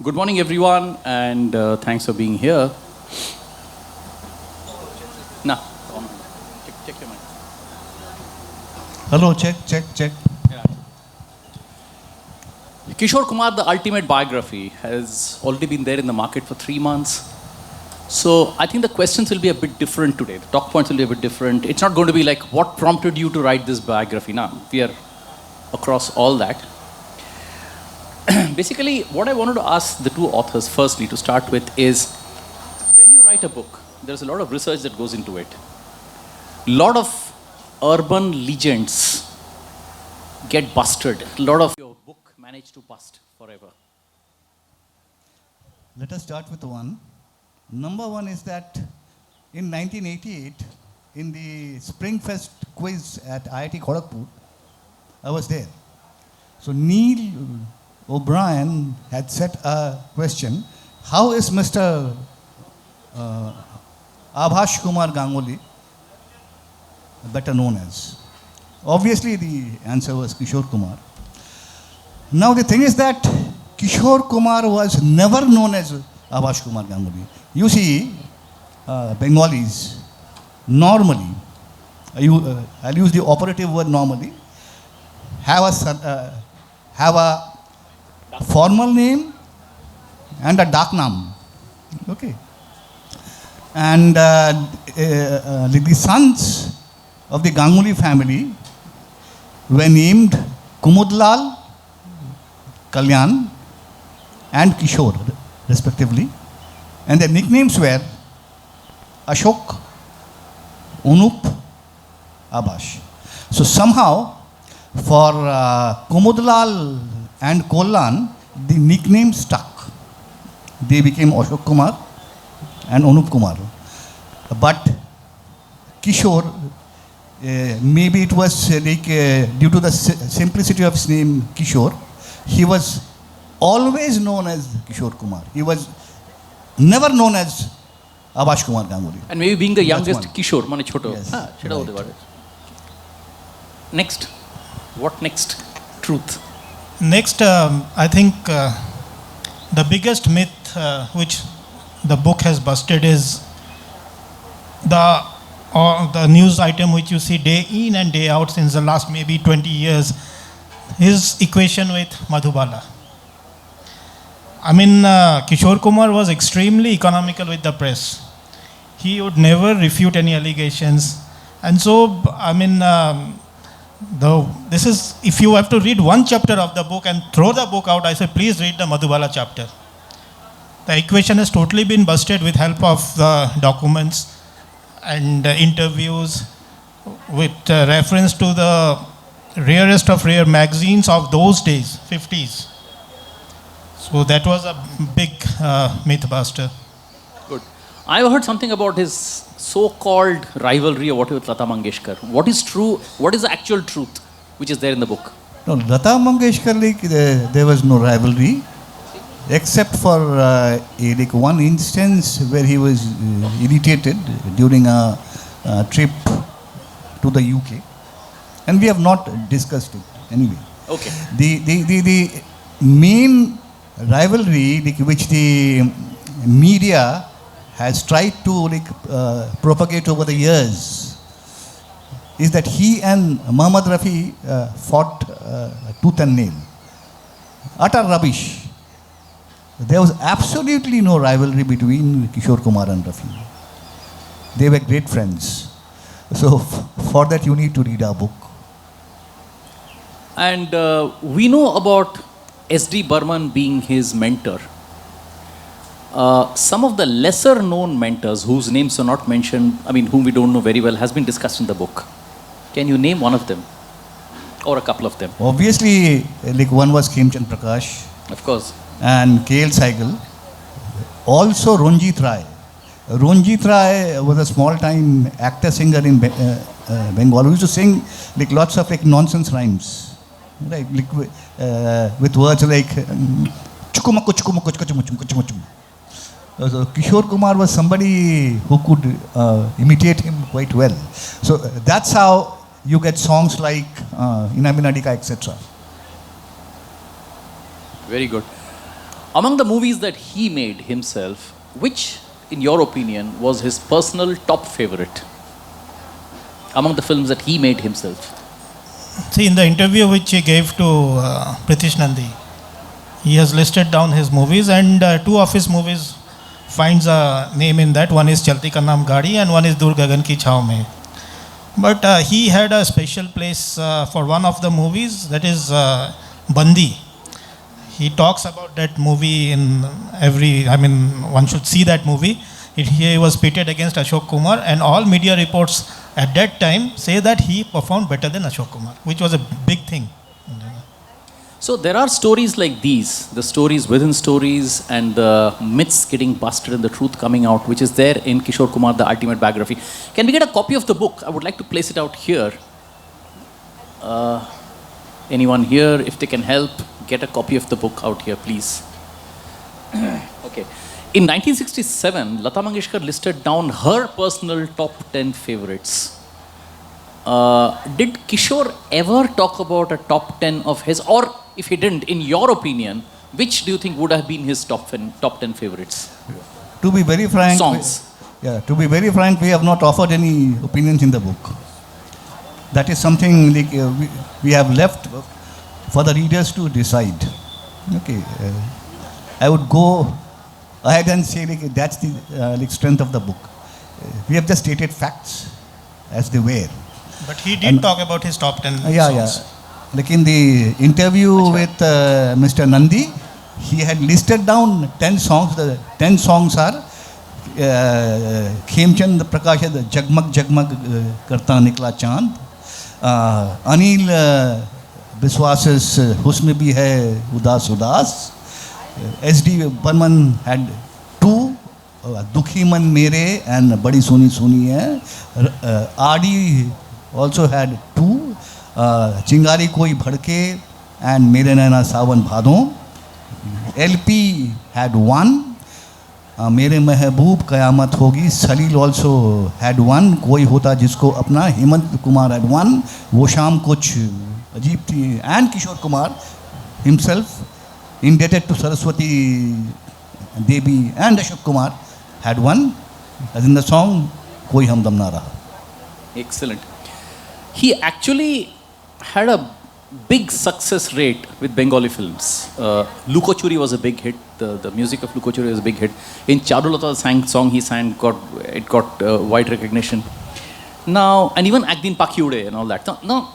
Good morning, everyone, and thanks for being here. Nah, check your mic. Hello, check. Yeah. Kishore Kumar, the ultimate biography, has already been there in the market for 3 months. So I think the questions will be a bit different today. The talk points will be a bit different. It's not going to be like, what prompted you to write this biography? Now, we are across all that. Basically, what I wanted to ask the two authors, firstly, to start with, is when you write a book, there's a lot of research that goes into it. A lot of urban legends get busted. A lot of your book managed to bust forever. Let us start with one. Number one is that in 1988, in the Spring Fest quiz at IIT Kharagpur, I was there. So Neil O'Brien had set a question, how is Mr. Abhash Kumar Ganguly better known as? Obviously the answer was Kishore Kumar. Now the thing is that Kishore Kumar was never known as Abhash Kumar Ganguly. You see, Bengalis normally, I'll use the operative word normally, have a formal name and a dark name. Okay. And the sons of the Ganguly family were named Kumudlal, Kalyan and Kishore respectively. And their nicknames were Ashok, Unup, Abhash. So somehow for Kumudlal and Kollan, the nickname stuck. They became Ashok Kumar and Anup Kumar. But Kishore, maybe it was due to the simplicity of his name Kishore, he was always known as Kishore Kumar. He was never known as Abhash Kumar Ganguly. And maybe being the youngest, Kishore, mane choto. Yes, Right. Next. What next? Truth. Next, I think the biggest myth which the book has busted is the news item which you see day in and day out since the last maybe 20 years, his equation with Madhubala. I mean, Kishore Kumar was extremely economical with the press. He would never refute any allegations. And so, I mean, this is, if you have to read one chapter of the book and throw the book out, I say, please read the Madhubala chapter. The equation has totally been busted with help of the documents and interviews with reference to the rarest of rare magazines of those days, 50s. So that was a big myth buster. Good. I heard something about his so-called rivalry or whatever with Lata Mangeshkar. What is true? What is the actual truth which is there in the book? No, Lata Mangeshkar, there was no rivalry, except for one instance where he was irritated during a trip to the UK, and we have not discussed it anyway. Okay. The main rivalry which the media has tried to propagate over the years is that he and Muhammad Rafi fought tooth and nail. Utter rubbish. There was absolutely no rivalry between Kishore Kumar and Rafi. They were great friends. So for that you need to read our book. And we know about S.D. Burman being his mentor. Some of the lesser known mentors whose names are not mentioned, I mean whom we don't know very well, has been discussed in the book. Can you name one of them? Or a couple of them? Obviously, one was Khemchand Prakash. Of course. And K.L. Saigal. Also Ranjit Rai. Ranjit Rai was a small-time actor-singer in Bengal who used to sing lots of nonsense rhymes. Right, with words like chukumaku chukumaku chukumaku. So Kishore Kumar was somebody who could imitate him quite well. So that's how you get songs like Inaminadika, etc. Very good. Among the movies that he made himself, which, in your opinion, was his personal top favorite? Among the films that he made himself. See, in the interview which he gave to Pritish Nandi, he has listed down his movies, and two of his movies finds a name in that. One is Chalti Ka Naam Gaadi and one is Dur Gagan Ki Chhaav Mein. But he had a special place for one of the movies, that is Bandi. He talks about that movie in one should see that movie. He was pitted against Ashok Kumar, and all media reports at that time say that he performed better than Ashok Kumar, which was a big thing. So there are stories like these, the stories within stories and the myths getting busted and the truth coming out, which is there in Kishore Kumar, The Ultimate Biography. Can we get a copy of the book? I would like to place it out here. Anyone here, if they can help, get a copy of the book out here, please. Okay. In 1967, Lata Mangeshkar listed down her personal top 10 favorites. Did Kishore ever talk about a top 10 of his, or if he didn't, in your opinion, which do you think would have been his top 10 favorites? To be very frank, Songs. To be very frank, we have not offered any opinions in the book. That is something like, we have left for the readers to decide. Okay, I would go ahead and say that's the strength of the book. We have just stated facts as they were. But he did talk about his top 10 songs. Yeah. Like in the interview with Mr. Nandi, he had listed down 10 songs. The 10 songs are Khemchand Prakashad Jagmag Jagmag Karta Nikla Chand, Anil Biswas's Husn Bhi Hai Udas Udas, S.D. Burman had 2, Dukhi Man Mere and Badi Suni Suni Hai, R.D. also had 2, Chingari Koi Bhadke and Mere Naina Sawan Bhadon. LP had 1, Mere Mehboob Qayamat Hogi. Salil also had 1, Koi Hota Jisko Apna. Hemant Kumar had 1, Wo Shaam Kuch Ajeeb Thi. And Kishore Kumar himself, indebted to Saraswati Devi and Ashok Kumar, had 1, as in the song Koi Hamdam Na Raha. Excellent. He actually had a big success rate with Bengali films. Lukochuri was a big hit. The music of Lukochuri was a big hit. In Charulata song he sang, got wide recognition. Now, and even Ek Din Pakhi Ude and all that. Now,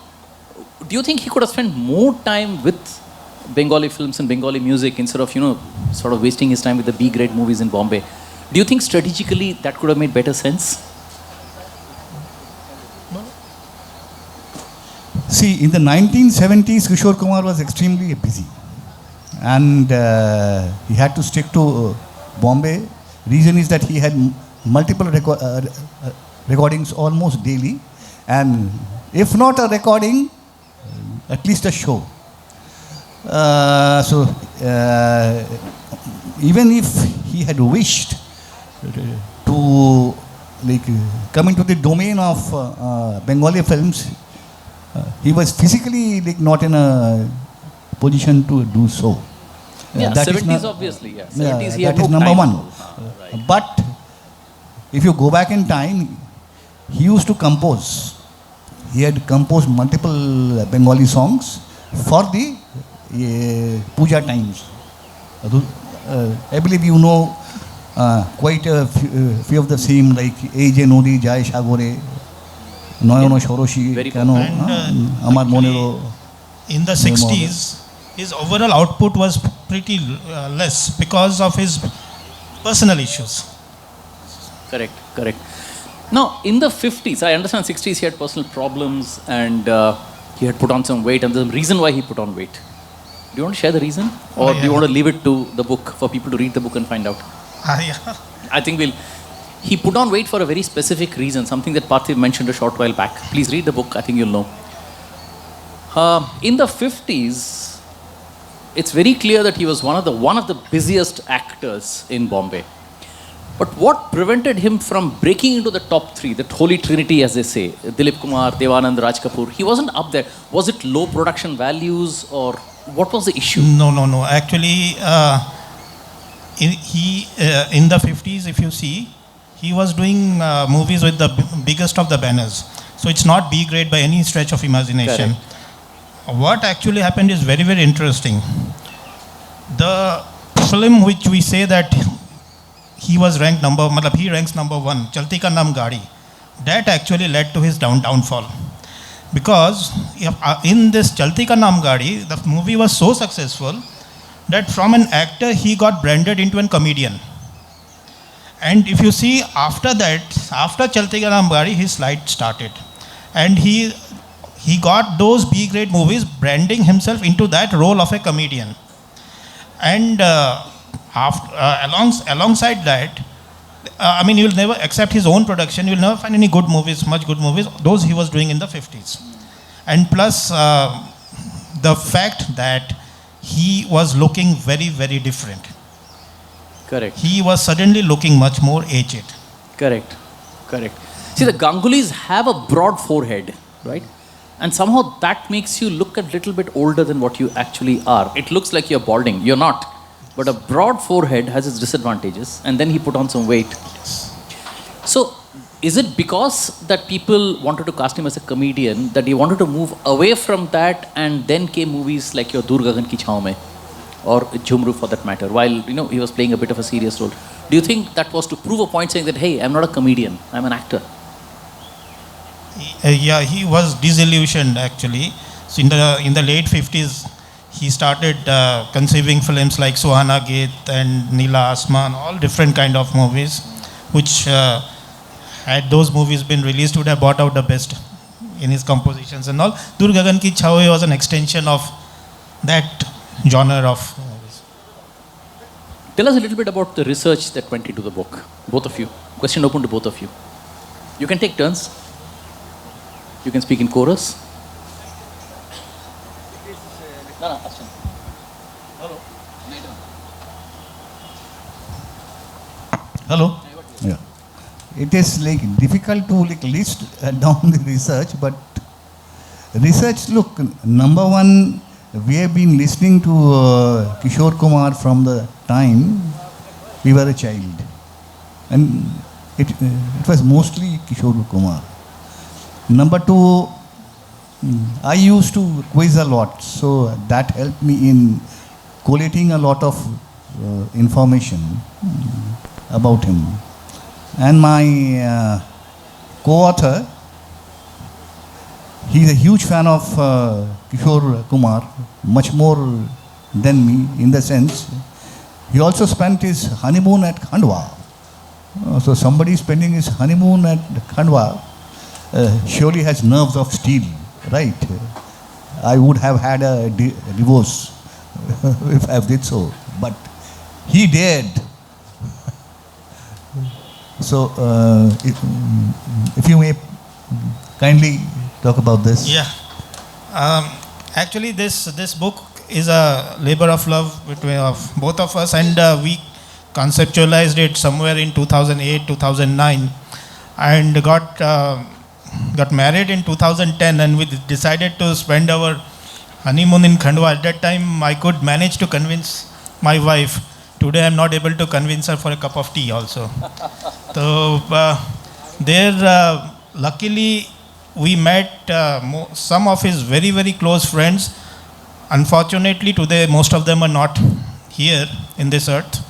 do you think he could have spent more time with Bengali films and Bengali music instead of, sort of wasting his time with the B-grade movies in Bombay? Do you think strategically that could have made better sense? See, in the 1970s, Kishore Kumar was extremely busy. And he had to stick to Bombay. Reason is that he had multiple recordings almost daily. And if not a recording, at least a show. Even if he had wished to come into the domain of Bengali films, he was physically not in a position to do so. Yeah, that 70s obviously. Yeah, 70s he had that is no number time. one. Right. But if you go back in time, he used to compose. He had composed multiple Bengali songs for the puja times. I believe you know quite a few of the same, like Eje Nodi Jai Shagore, Noyono Shoroshi, Kano, Amar Monero. In the 60s, his overall output was pretty less because of his personal issues. Correct. Now, in the 50s, I understand 60s he had personal problems and he had put on some weight, and the reason why he put on weight. Do you want to share the reason? Or do you want to leave it to the book for people to read the book and find out? I think he put on weight for a very specific reason, something that Parthiv mentioned a short while back. Please read the book, I think you'll know. In the 50s, it's very clear that he was one of the busiest actors in Bombay. But what prevented him from breaking into the top 3, the holy trinity as they say, Dilip Kumar, Devanand, Raj Kapoor? He wasn't up there. Was it low production values or what was the issue? No. Actually, in the 50s, if you see, he was doing movies with the biggest of the banners. So it's not B grade by any stretch of imagination. Correct. What actually happened is very, very interesting. The film which we say that he was ranked he ranks number one, Chalti Ka Naam Gaadi, that actually led to his downfall. Because in this Chalti Ka Naam Gaadi, the movie was so successful that from an actor he got branded into a comedian. And if you see, after that, after Chalti Ka Naam Gaadi, his slide started. And he got those B-grade movies branding himself into that role of a comedian. And alongside that, you'll never, except his own production, you'll never find any good movies, much good movies, those he was doing in the 50s. And plus, the fact that he was looking very, very different. Correct. He was suddenly looking much more aged. Correct. See, the Gangulis have a broad forehead, right? And somehow that makes you look a little bit older than what you actually are. It looks like you're balding. You're not. But a broad forehead has its disadvantages. And then he put on some weight. Yes. So, is it because that people wanted to cast him as a comedian that he wanted to move away from that, and then came movies like your Dur Gagan Ki Chhaaw Mein or Jhumru for that matter, while he was playing a bit of a serious role? Do you think that was to prove a point, saying that, hey, I'm not a comedian, I'm an actor? Yeah, he was disillusioned actually. So in the late 50s, he started conceiving films like Suhana Geet and Neela Asman, all different kind of movies, which had those movies been released would have brought out the best in his compositions and all. Dur Gagan Ki Chhaaw Mein was an extension of that genre of movies. Tell us a little bit about the research that went into the book, both of you. Question open to both of you. You can take turns. You can speak in chorus. Hello. Yeah. It is difficult to list down the research, but research, look, number one, we have been listening to Kishore Kumar from the time we were a child. And it was mostly Kishore Kumar. Number two, I used to quiz a lot, so that helped me in collating a lot of information about him. And my co-author, he's a huge fan of Kishore Kumar, much more than me in the sense, he also spent his honeymoon at Khandwa. So somebody spending his honeymoon at Khandwa surely has nerves of steel, right? I would have had a divorce if I did so, but he dared. So, if you may kindly talk about this. Yeah. Actually, this book is a labor of love between both of us, and we conceptualized it somewhere in 2008, 2009, and got married in 2010, and we decided to spend our honeymoon in Khandwa. At that time, I could manage to convince my wife. Today, I'm not able to convince her for a cup of tea also. So, luckily, we met some of his very, very close friends. Unfortunately, today, most of them are not here in this earth.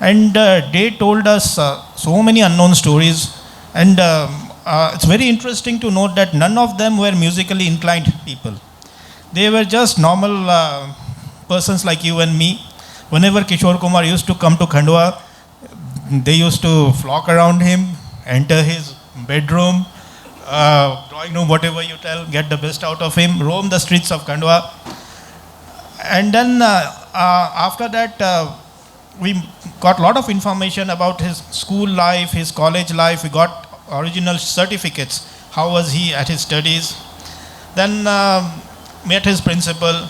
And they told us so many unknown stories. And it's very interesting to note that none of them were musically inclined people. They were just normal persons like you and me. Whenever Kishore Kumar used to come to Khandwa, they used to flock around him, enter his bedroom, drawing room, whatever you tell, get the best out of him, roam the streets of Khandwa. And then after that, we got a lot of information about his school life, his college life. We got original certificates. How was he at his studies? Then met his principal,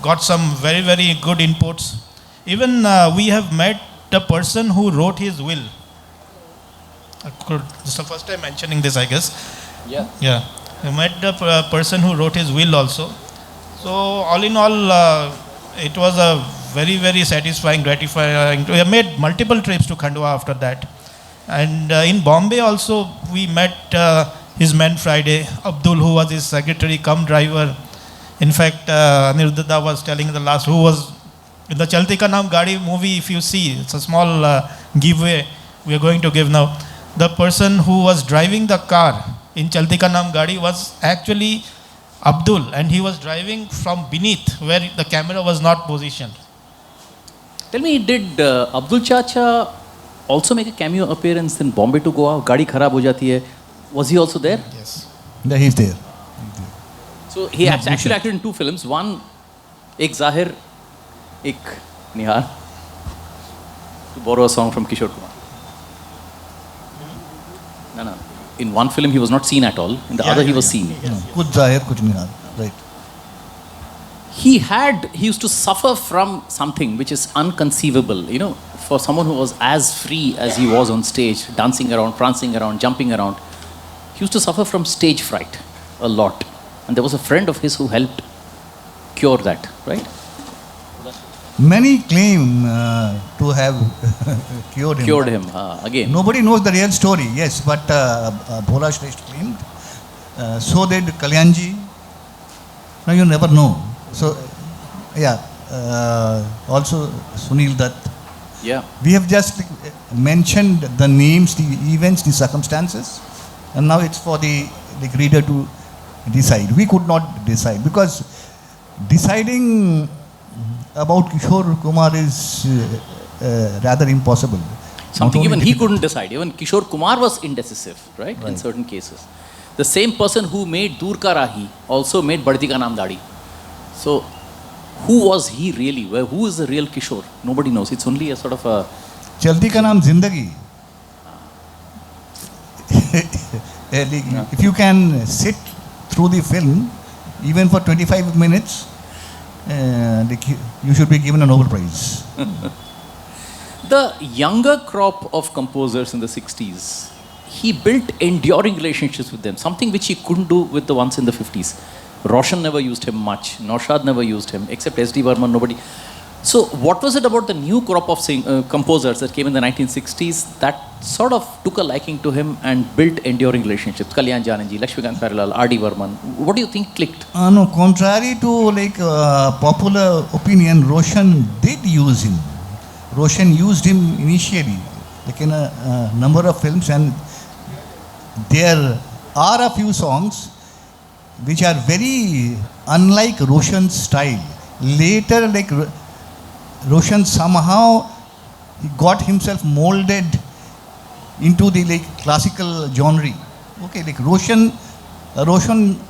got some very, very good inputs. Even we have met the person who wrote his will. This is the first time mentioning this, I guess. Yeah. Yeah. We met the person who wrote his will also. So all in all, it was a very, very satisfying, gratifying. We have made multiple trips to Khandwa after that. And in Bombay also, we met his man Friday, Abdul, who was his secretary, come driver. In fact, Anirudha was telling the last, who was in the Chalti Ka Naam Gaadi movie, if you see, it's a small giveaway we are going to give now. The person who was driving the car in Chalti Ka Naam Gaadi was actually Abdul, and he was driving from beneath where the camera was not positioned. Tell me, did Abdul Chacha also make a cameo appearance in Bombay to Goa? Gaadi kharab ho jati hai. Was he also there? Yes. Yeah, he's there. So he actually acted in two films. One, Ek Zahir, Ek Nihar. To borrow a song from Kishore Kumar. No. In one film he was not seen at all. In the other he was seen. Kuch Zahir, kuch Nihar. Right. He used to suffer from something which is unconceivable. You know, for someone who was as free as he was on stage, dancing around, prancing around, jumping around, he used to suffer from stage fright a lot. And there was a friend of his who helped cure that, right? Many claim to have cured him. Cured him, again. Nobody knows the real story, yes, but Bhola Shresht claimed. So did Kalyanji. No, you never know. So, yeah, also Sunil Dutt. Yeah. We have just mentioned the names, the events, the circumstances, and now it's for the reader to decide. We could not decide because deciding about Kishore Kumar is rather impossible. Something even he couldn't decide. Even Kishore Kumar was indecisive, right? In certain cases. The same person who made Dur Ka Rahi also made Badti Ka Naam Dadi. So, who was he really? Who is the real Kishore? Nobody knows. It's only a sort of a... Chalti Ka Naam Zindagi. If you can sit through the film, even for 25 minutes, you should be given a Nobel Prize. The younger crop of composers in the 60s, he built enduring relationships with them, something which he couldn't do with the ones in the 50s. Roshan never used him much, Naushad never used him, except S.D. Burman, nobody. So what was it about the new crop of composers that came in the 1960s that sort of took a liking to him and built enduring relationships? Kalyan Jananji, Lakshmikant Pyarelal, R.D. Burman. What do you think clicked? No, contrary to popular opinion, Roshan did use him. Roshan used him initially, in a number of films, and there are a few songs which are very unlike Roshan's style. Later, Roshan somehow got himself molded into the classical genre. Okay, Roshan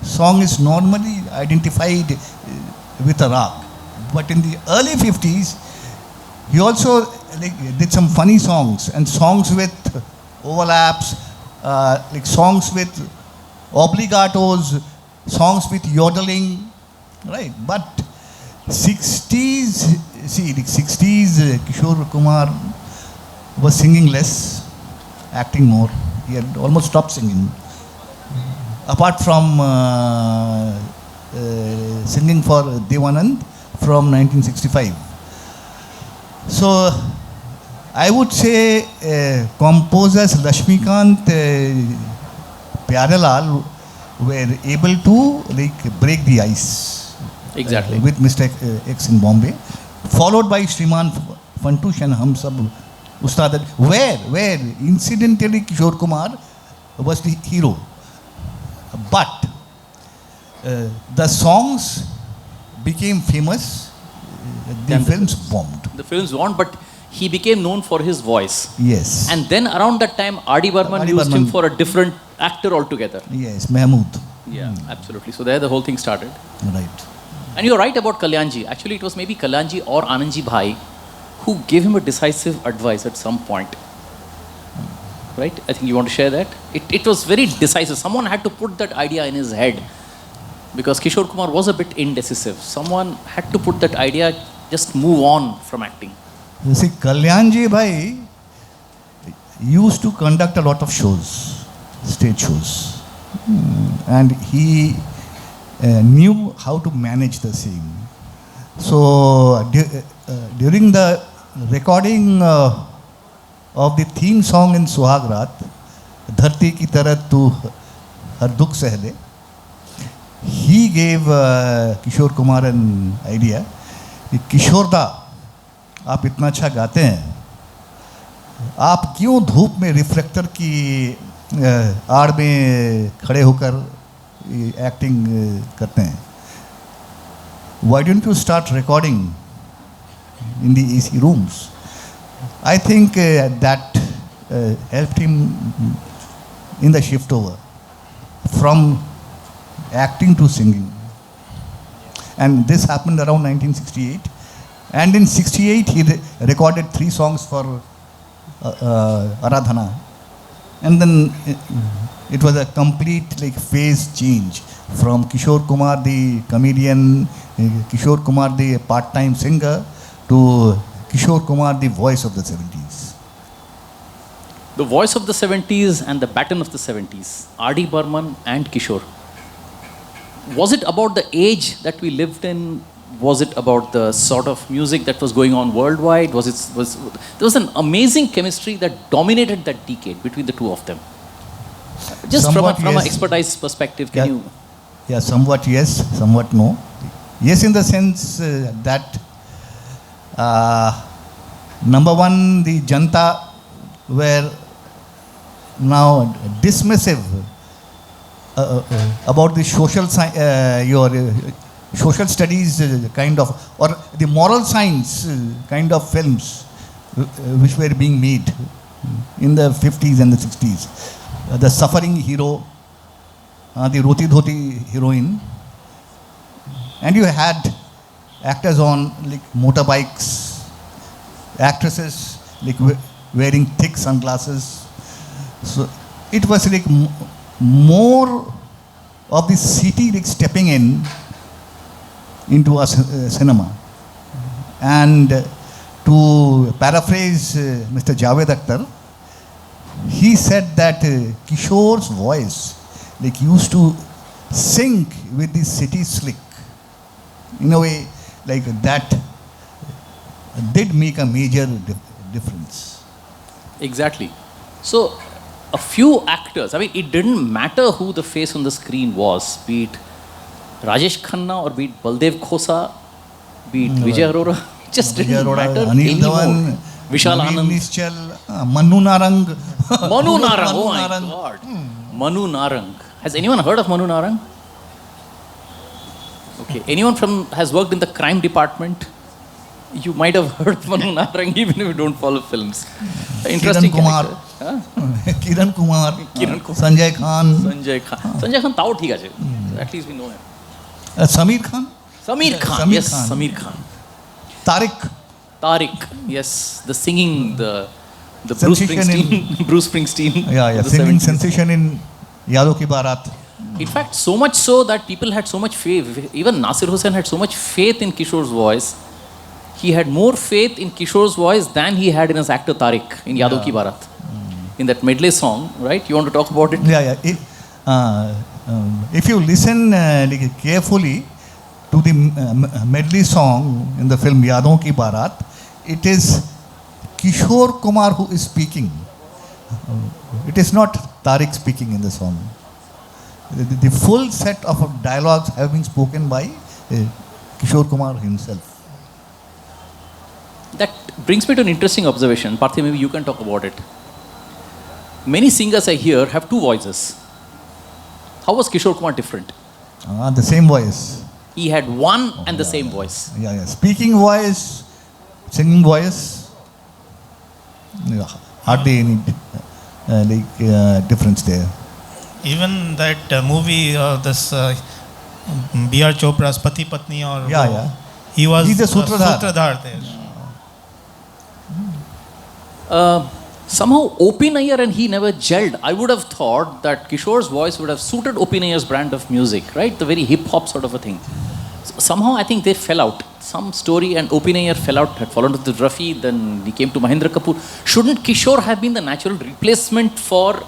song is normally identified with a rag, but in the early 50s, he also did some funny songs and songs with overlaps, songs with obligatos, songs with yodeling, right? But 60s, Kishore Kumar was singing less, acting more. He had almost stopped singing. Apart from singing for Devanand from 1965. So, I would say composers Lakshmikant Pyarelal were able to break the ice. Exactly. With Mr. X in Bombay, followed by Shriman Fantush and Hum Sab Ustad, where incidentally Kishore Kumar was the hero. But the songs became famous, the films bombed. The films bombed, but he became known for his voice. Yes. And then around that time, R.D. Burman used him for a different actor altogether. Yes, Mahmood. Yeah, absolutely. So there the whole thing started. Right. And you're right about Kalyanji. Actually, it was maybe Kalyanji or Anandji Bhai who gave him a decisive advice at some point. Right? I think you want to share that? It was very decisive. Someone had to put that idea in his head. Because Kishore Kumar was a bit indecisive. Someone had to put that idea, just move on from acting. You see, Kalyanji Bhai used to conduct a lot of shows, stage shows. And he knew how to manage the same. So during the recording of the theme song in Suhagrat, Dharti ki tarah tu har dukh seh le, he gave Kishore Kumar an idea. किशोर दा, आप इतना अच्छा गाते हैं, आप क्यों धूप में रिफ्लेक्टर की आड़ में खड़े होकर एक्टिंग करते हैं? Why don't you start recording in the AC rooms? I think that helped him in the shift over from acting to singing. And this happened around 1968. And in 68, he recorded 3 songs for Aradhana. And then it was a complete phase change from Kishore Kumar, the comedian, Kishore Kumar, the part-time singer, to Kishore Kumar, the voice of the 70s. The voice of the 70s and the baton of the 70s, R.D. Burman and Kishore. Was it about the age that we lived in? Was it about the sort of music that was going on worldwide? There was an amazing chemistry that dominated that decade between the two of them. Just Somewhat from an yes. expertise perspective, can you? Yeah, somewhat yes, somewhat no. Yes, in the sense that number one, the Janta were now dismissive about the social social studies kind of, or the moral science kind of films which were being made in the 50s and the 60s. The suffering hero, the roti dhoti heroine, and you had actors on motorbikes, actresses wearing thick sunglasses. So it was more of the city stepping into a cinema. And to paraphrase Mr. Javed Akhtar, he said that Kishore's voice used to sync with the city slick. In a way, that did make a major difference. Exactly. So, a few actors, I mean, it didn't matter who the face on the screen was, be it Rajesh Khanna or be it Baldev Khosa, be it Vijay Arora, it just didn't matter anymore. Vishal Anand. Nischal, Manu Narang. Manu Narang, oh my God. Manu Narang. Has anyone heard of Manu Narang? Okay. Anyone has worked in the crime department? You might have heard of Manu Narang even if you don't follow films. Interesting character. Kiran Kumar. Sanjay Khan. Sanjay Khan, tao thik ache. At least we know him. Samir Khan. Samir Khan, yes, Samir Khan. Tariq, yes, the singing, the Bruce Springsteen. Bruce Springsteen. Yeah, singing sensation in Yado Ki Barat. In fact, so much so that people had so much faith. Even Nasir Hussain had so much faith in Kishore's voice. He had more faith in Kishore's voice than he had in his actor Tariq in Yado Ki Barat. In that medley song, right? You want to talk about it? Yeah. If you listen carefully to the medley song in the film Yadon Ki Barat, it is Kishore Kumar who is speaking. It is not Tariq speaking in the song. The full set of dialogues have been spoken by Kishore Kumar himself. That brings me to an interesting observation. Parthiv, maybe you can talk about it. Many singers I hear have 2 voices. How was Kishore Kumar different? The same voice. He had one and the same voice. Yeah. Speaking voice, singing voice, hardly any difference there. Even that movie, this B.R. Chopra's Pati Patni, or he's the Sutradhar there. Somehow O.P. Nayyar and he never gelled. I would have thought that Kishore's voice would have suited O.P. Nayyar's brand of music, right? The very hip-hop sort of a thing. So somehow I think they fell out. Some story and O.P. Nayyar fell out, had fallen to the Rafi, then he came to Mahendra Kapoor. Shouldn't Kishore have been the natural replacement for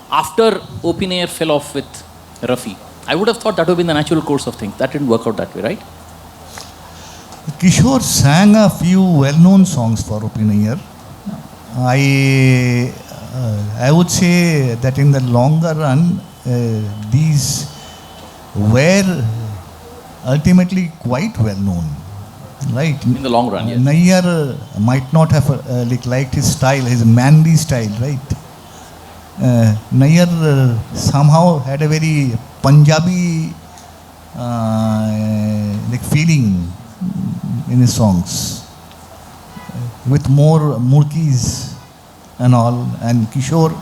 after O.P. Nayyar fell off with Rafi? I would have thought that would have been the natural course of things. That didn't work out that way, right? Kishore sang a few well-known songs for Opinion. I would say that in the longer run, these were ultimately quite well-known, right? In the long run, yes. Nayyar might not have liked his style, his manly style, right? Nayyar somehow had a very Punjabi feeling in his songs, with more murkis and all. And Kishore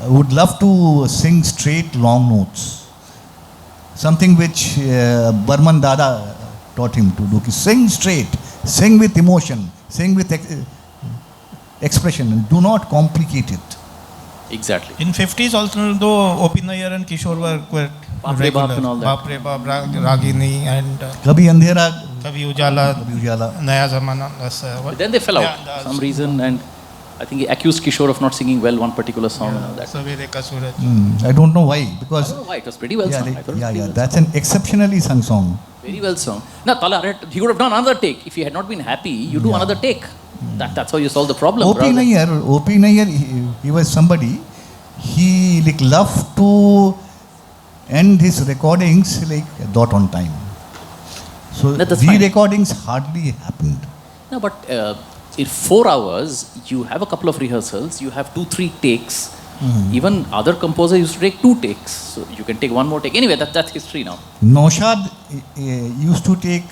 would love to sing straight long notes, something which Burman Dada taught him to do. Sing straight, sing with emotion, sing with expression, and do not complicate it. Exactly. In 50s also, though O.P. Nayyar and Kishore were quite Baap Re regular. Baap and all that. Baap Re Baap, Ragini and Kabhi andhera, Kabhi Ujala, kabhi ujala. Naya Zamana. But then they fell out Yeah, for some reason, and I think he accused Kishore of not singing well one particular song and all that. Savere Ka Suraj. I don't know why, I because don't know why, it was pretty well sung. I thought it was pretty well that's an exceptionally sung song. sung. Very well sung. Now, Tala, he would have done another take. If he had not been happy, you do another take. That's how you solve the problem. O.P. rather than- Nayyar, he was somebody, he loved to end his recordings dot on time. So That's fine. re-recordings hardly happened. No, but in 4 hours, you have a couple of rehearsals, you have 2-3 takes. Even other composers used to take 2 takes. So you can take one more take. Anyway, that's history now. Naushad used to take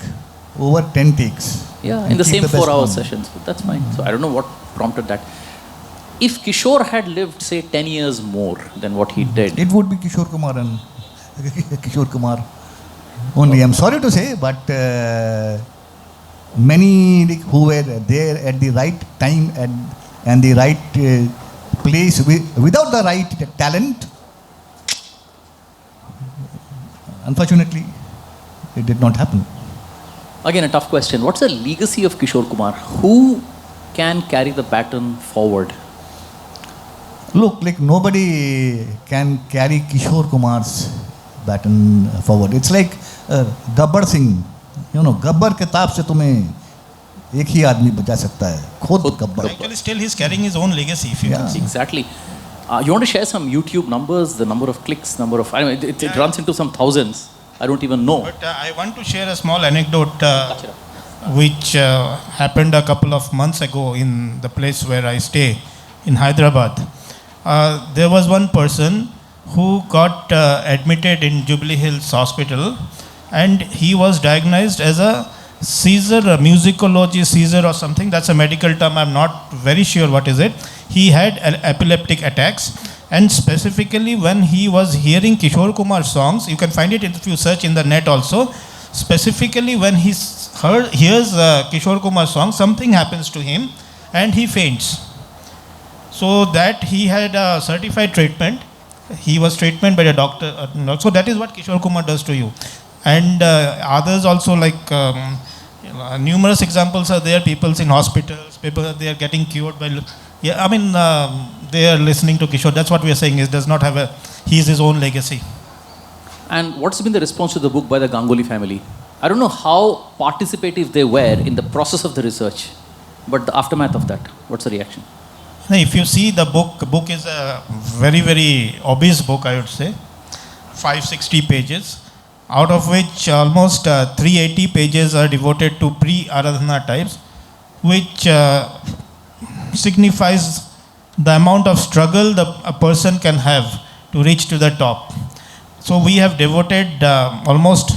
over 10 takes. Yeah, and in the keep same best 4-hour one. sessions. So that's fine. So I don't know what prompted that. If Kishore had lived, say, 10 years more than what he did, It would be Kishore Kumar and Kishore Kumar only. I'm sorry to say, but many who were there at the right time and the right place without the right talent, unfortunately, it did not happen. again, a tough question. What's the legacy of Kishore Kumar? Who can carry the baton forward? Look, nobody can carry Kishore Kumar's baton forward. It's like Gabbar Singh. Gabbar के ताप से तुम्हें एक ही आदमी बचा सकता है, खुद Gabbar. Actually, still he's carrying his own legacy. If you Yeah. can see. Exactly. You want to share some YouTube numbers, the number of clicks, number of, I mean, it runs into some thousands. I don't even know. But I want to share a small anecdote Gotcha. which happened a couple of months ago in the place where I stay in Hyderabad. There was one person who got admitted in Jubilee Hills Hospital, and he was diagnosed as a seizure, a musicology seizure or something. That's a medical term. I'm not very sure what is it. He had epileptic attacks, and specifically when he was hearing Kishore Kumar songs, you can find it if you search in the net also. Specifically when he hears Kishore Kumar song, something happens to him and he faints. So that he had a certified treatment. He was treated by a doctor. So that is what Kishore Kumar does to you. And others also, like numerous examples are there. People in hospitals, people they are getting cured by. Yeah, I mean they are listening to Kishore. That's what we are saying. Is does not have a. He is his own legacy. And what's been the response to the book by the Ganguly family? I don't know how participative they were in the process of the research, but the aftermath of that, what's the reaction? Now, if you see the book is a very, very obese book, I would say. 560 pages, out of which almost 380 pages are devoted to pre-Aradhana types, which signifies the amount of struggle a person can have to reach to the top. So we have devoted almost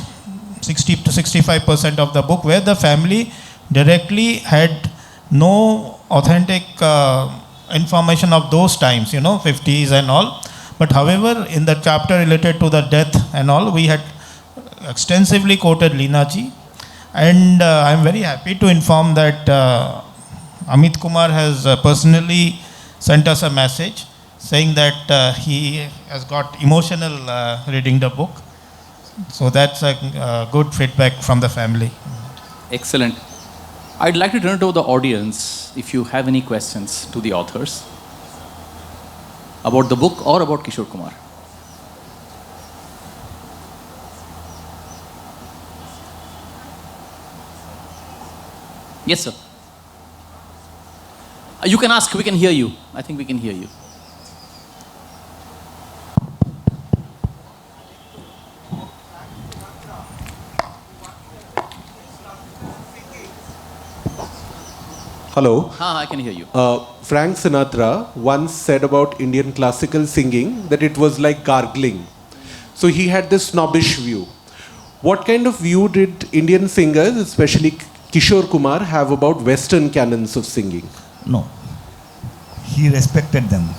60 to 65% of the book, where the family directly had no authentic information of those times, 50s and all. But however, in the chapter related to the death and all, we had extensively quoted Leenaji. And I'm very happy to inform that Amit Kumar has personally sent us a message saying that he has got emotional reading the book. So that's a good feedback from the family. Excellent. I'd like to turn it to the audience if you have any questions to the authors about the book or about Kishore Kumar. Yes, sir. You can ask, we can hear you. I think we can hear you. Hello. I can hear you. Frank Sinatra once said about Indian classical singing that it was like gargling. So he had this snobbish view. What kind of view did Indian singers, especially Kishore Kumar, have about Western canons of singing? No. He respected them.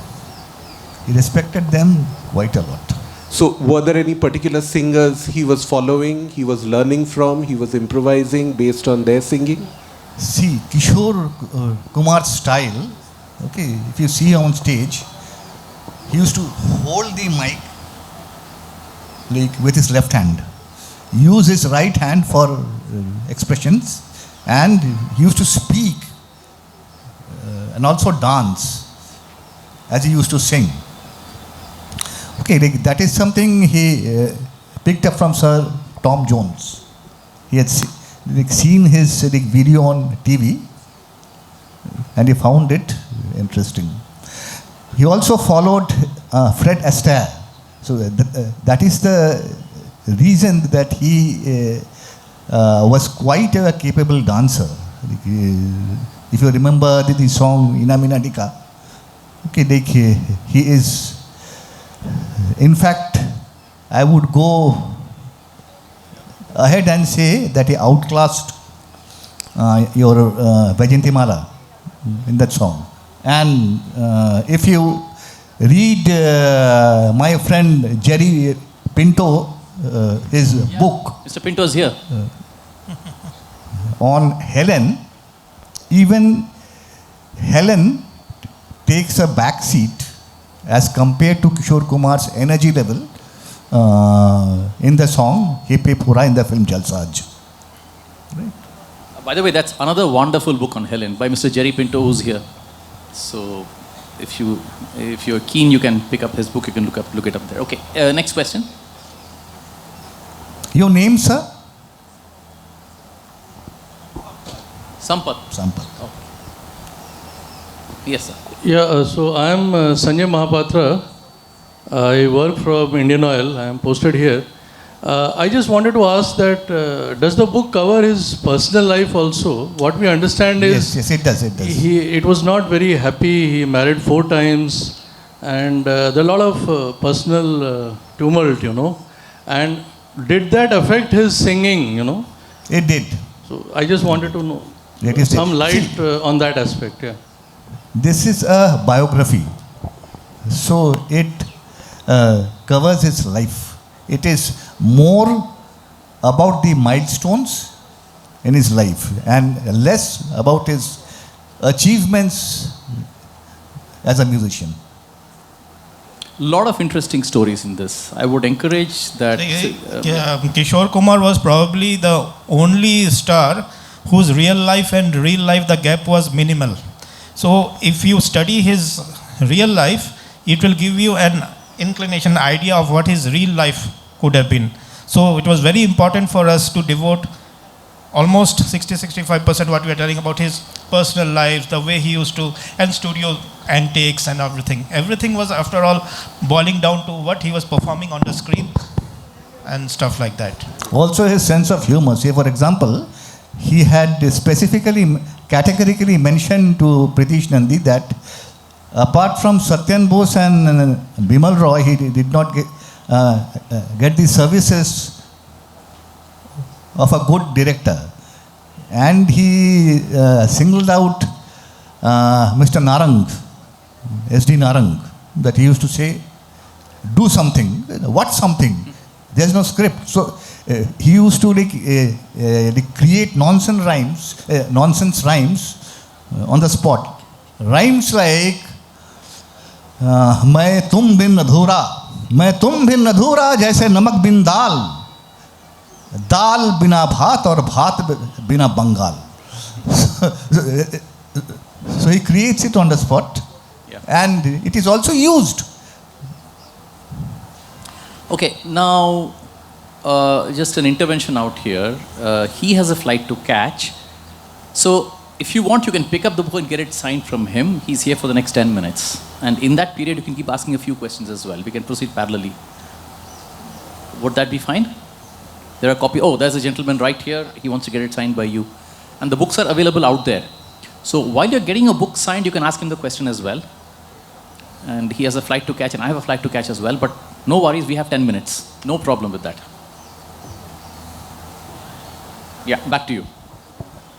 He respected them quite a lot. So were there any particular singers he was following, he was learning from, he was improvising based on their singing? See, Kishore Kumar's style, okay, if you see on stage, he used to hold the mic like with his left hand, use his right hand for expressions, and he used to speak and also dance as he used to sing. Okay, like that is something he picked up from Sir Tom Jones. He had seen his video on TV and he found it interesting. He also followed Fred Astaire. So that is the reason that he was quite a capable dancer. If you remember the song Inamina Dika, okay, like he is, in fact, I would go ahead and say that he outclassed your Vajantimala in that song. And if you read my friend Jerry Pinto, his book Mr. Pinto is here. on Helen, even Helen takes a back seat as compared to Kishore Kumar's energy level in the song Hepe Pura in the film Jalsaj. Right? By the way, that's another wonderful book on Helen by Mr. Jerry Pinto, who's here. So if you're keen, you can pick up his book. You can look it up there. Okay. Next question. Your name, sir? Sampath. Sampath. Yes, sir. Yeah, so I am Sanjay Mahapatra. I work from Indian Oil. I am posted here. I just wanted to ask that does the book cover his personal life also? What we understand is Yes, it does. It does. it was not very happy. He married 4 times, and there are a lot of personal tumult, And did that affect his singing, It did. So I just wanted to know It is some it. light on that aspect. Yeah. This is a biography. So it covers his life. It is more about the milestones in his life and less about his achievements as a musician. Lot of interesting stories in this. I would encourage that. Kishore Kumar was probably the only star whose real life and real life the gap was minimal. So if you study his real life, it will give you an inclination, idea of what his real life could have been. So it was very important for us to devote almost 60-65% what we are telling about his personal life, the way he used to, and studio antics and everything. Everything was, after all, boiling down to what he was performing on the screen and stuff like that. Also his sense of humor. Say for example, he had specifically, categorically mentioned to Pritish Nandi that apart from Satyan Bose and Bimal Roy, he did not get the services of a good director. And he singled out Mr. Narang, SD Narang, that he used to say, do something. What something? There's no script. So he used to create nonsense rhymes on the spot. Rhymes like मैं तुम बिन अधूरा जैसे नमक बिन दाल, दाल बिना भात और भात बिना Bengal. So he creates it on the spot, and it is also used. Okay, now just an intervention out here. He has a flight to catch. So if you want, you can pick up the book and get it signed from him. He's here for the next 10 minutes. And in that period, you can keep asking a few questions as well. We can proceed parallelly. Would that be fine? There are copies. Oh, there's a gentleman right here. He wants to get it signed by you. And the books are available out there. So while you're getting a book signed, you can ask him the question as well. And he has a flight to catch, and I have a flight to catch as well. But no worries, we have 10 minutes. No problem with that. Yeah, back to you.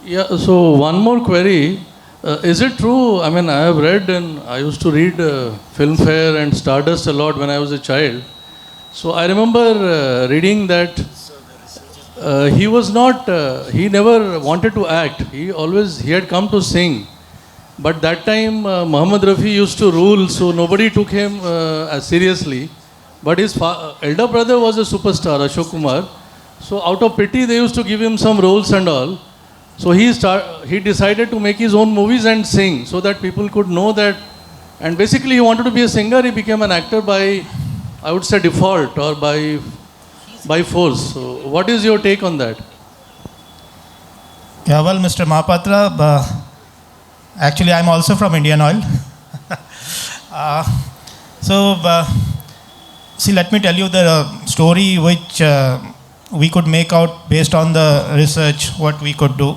Yeah, so one more query. Is it true? I mean, I have read and I used to read Filmfare and Stardust a lot when I was a child. So I remember reading that he was not, he never wanted to act. He had come to sing. But that time Muhammad Rafi used to rule, so nobody took him as seriously. But his elder brother was a superstar, Kishore Kumar. So out of pity, they used to give him some roles and all. So he decided to make his own movies and sing so that people could know that. And basically he wanted to be a singer. He became an actor by, I would say, default or by force. So what is your take on that? Yeah, well, Mr. Mahapatra, actually I'm also from Indian Oil. See, let me tell you the story which we could make out based on the research, what we could do.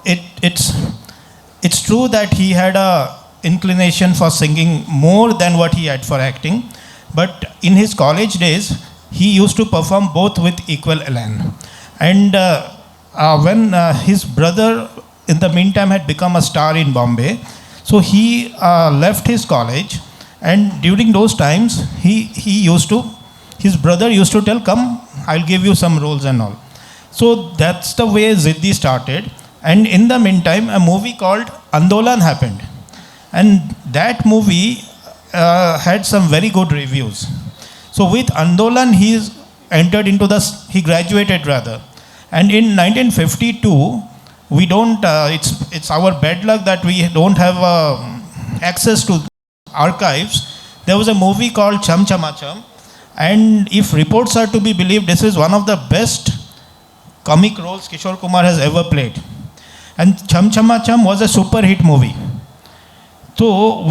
It's true that he had a inclination for singing more than what he had for acting. But in his college days, he used to perform both with equal elan. And when his brother, in the meantime, had become a star in Bombay, so he left his college. And during those times, his brother used to tell, come, I'll give you some roles and all. So that's the way Ziddi started. And in the meantime, a movie called Andolan happened. And that movie had some very good reviews. So with Andolan, he graduated rather. And in 1952, we don't, it's our bad luck that we don't have access to archives. There was a movie called Cham Chama Cham. And if reports are to be believed, this is one of the best comic roles Kishore Kumar has ever played. And Cham Chama Cham was a super hit movie. So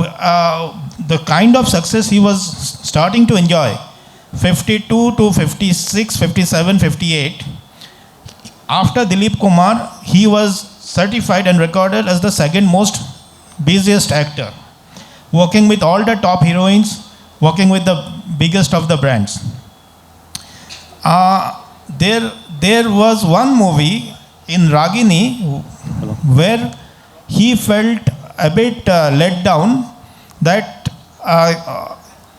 the kind of success he was starting to enjoy, 52 to 56, 57, 58, after Dilip Kumar, he was certified and recorded as the second most busiest actor, working with all the top heroines, working with the biggest of the brands. There was one movie in Ragini where he felt a bit let down that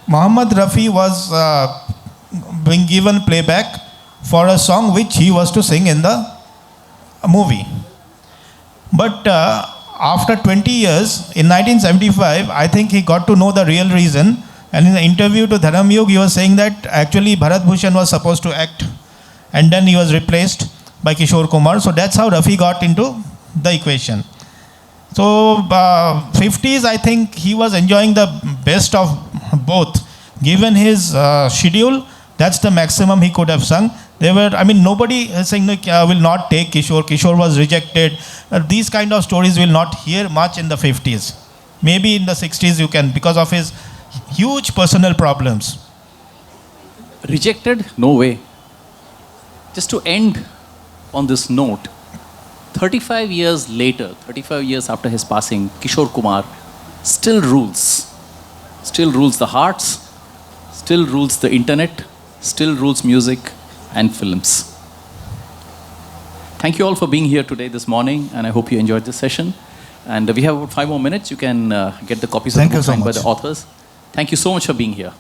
Muhammad Rafi was being given playback for a song which he was to sing in the movie. But after 20 years, in 1975, I think he got to know the real reason. And in the interview to Dharam Yug, he was saying that actually Bharat Bhushan was supposed to act. And then he was replaced by Kishore Kumar. So that's how Rafi got into the equation. So 50s, I think he was enjoying the best of both. Given his schedule, that's the maximum he could have sung. Nobody is saying will not take Kishore. Kishore was rejected. These kind of stories will not hear much in the 50s. Maybe in the 60s you can, because of his huge personal problems. Rejected? No way. Just to end on this note, 35 years later, 35 years after his passing, Kishore Kumar still rules. Still rules the hearts, still rules the internet, still rules music and films. Thank you all for being here today, this morning, and I hope you enjoyed this session. And we have about 5 more minutes. You can get the copies of the book signed by the authors. Thank you so much for being here.